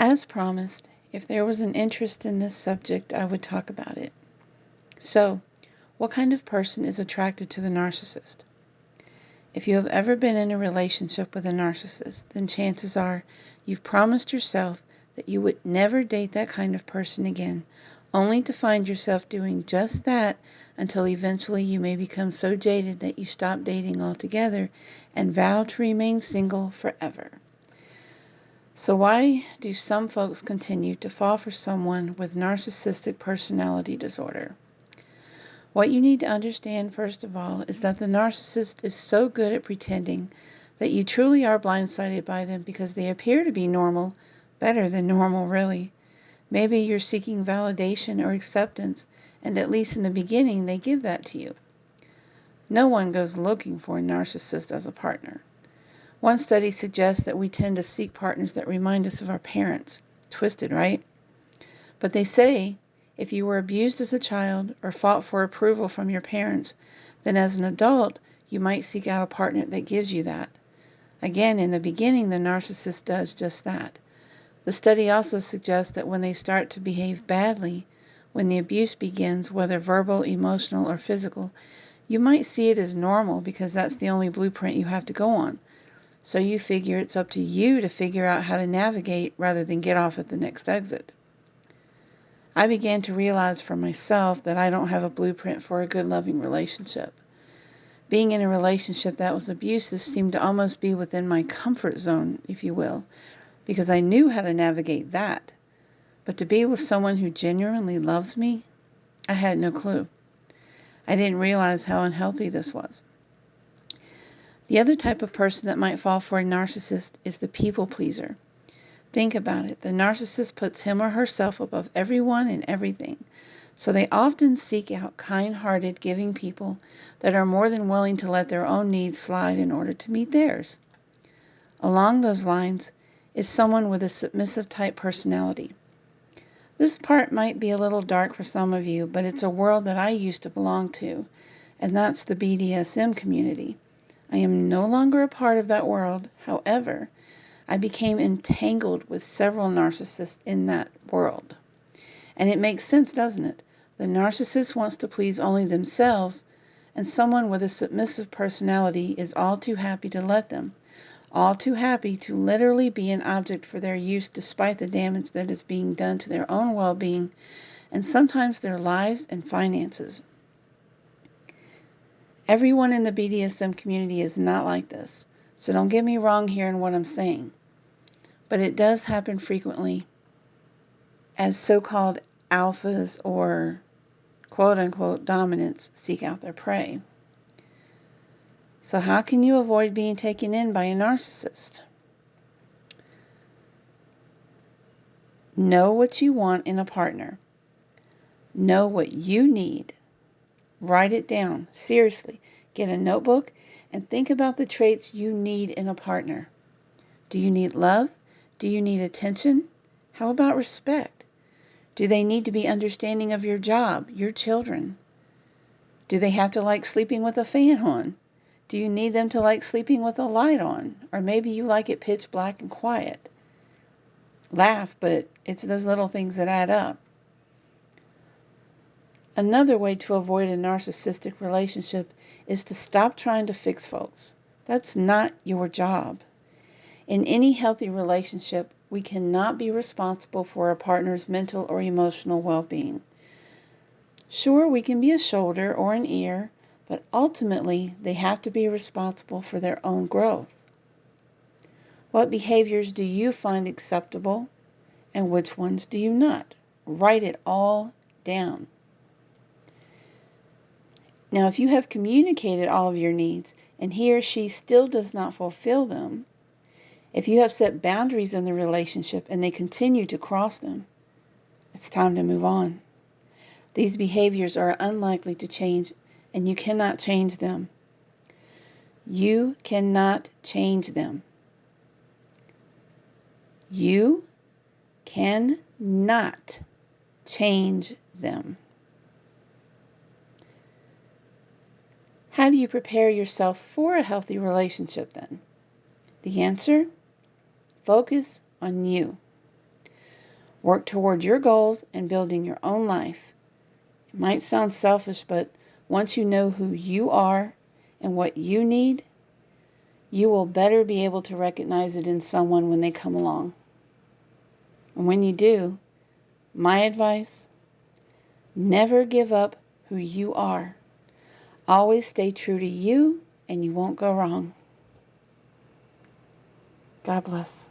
As promised, if there was an interest in this subject, I would talk about it. So, what kind of person is attracted to the narcissist? If you have ever been in a relationship with a narcissist, then chances are you've promised yourself that you would never date that kind of person again, only to find yourself doing just that until eventually you may become so jaded that you stop dating altogether and vow to remain single forever. So why do some folks continue to fall for someone with narcissistic personality disorder? What you need to understand, first of all, is that the narcissist is so good at pretending that you truly are blindsided by them because they appear to be normal, better than normal, really. Maybe you're seeking validation or acceptance, and at least in the beginning, they give that to you. No one goes looking for a narcissist as a partner. One study suggests that we tend to seek partners that remind us of our parents. Twisted, right? But they say if you were abused as a child or fought for approval from your parents, then as an adult, you might seek out a partner that gives you that. Again, in the beginning, the narcissist does just that. The study also suggests that when they start to behave badly, when the abuse begins, whether verbal, emotional, or physical, you might see it as normal because that's the only blueprint you have to go on. So you figure it's up to you to figure out how to navigate rather than get off at the next exit. I began to realize for myself that I don't have a blueprint for a good, loving relationship. Being in a relationship that was abusive seemed to almost be within my comfort zone, if you will, because I knew how to navigate that. But to be with someone who genuinely loves me, I had no clue. I didn't realize how unhealthy this was. The other type of person that might fall for a narcissist is the people pleaser. Think about it. The narcissist puts him or herself above everyone and everything. So they often seek out kind-hearted, giving people that are more than willing to let their own needs slide in order to meet theirs. Along those lines is someone with a submissive type personality. This part might be a little dark for some of you, but it's a world that I used to belong to, and that's the BDSM community. I am no longer a part of that world. However, I became entangled with several narcissists in that world. And it makes sense, doesn't it? The narcissist wants to please only themselves, and someone with a submissive personality is all too happy to let them, all too happy to literally be an object for their use despite the damage that is being done to their own well-being and sometimes their lives and finances. Everyone in the BDSM community is not like this, so don't get me wrong here in what I'm saying. But it does happen frequently as so-called alphas or quote-unquote dominants seek out their prey. So how can you avoid being taken in by a narcissist? Know what you want in a partner. Know what you need. Write it down. Seriously. Get a notebook and think about the traits you need in a partner. Do you need love? Do you need attention? How about respect? Do they need to be understanding of your job, your children? Do they have to like sleeping with a fan on? Do you need them to like sleeping with a light on? Or maybe you like it pitch black and quiet. Laugh, but it's those little things that add up. Another way to avoid a narcissistic relationship is to stop trying to fix folks. That's not your job. In any healthy relationship, we cannot be responsible for a partner's mental or emotional well-being. Sure, we can be a shoulder or an ear, but ultimately they have to be responsible for their own growth. What behaviors do you find acceptable and which ones do you not? Write it all down. Now, if you have communicated all of your needs and he or she still does not fulfill them, if you have set boundaries in the relationship and they continue to cross them, it's time to move on. These behaviors are unlikely to change, and you cannot change them. You cannot change them. You cannot change them. How do you prepare yourself for a healthy relationship then? The answer? Focus on you. Work toward your goals and building your own life. It might sound selfish, but once you know who you are and what you need, you will better be able to recognize it in someone when they come along. And when you do, my advice, never give up who you are. Always stay true to you and you won't go wrong. God bless.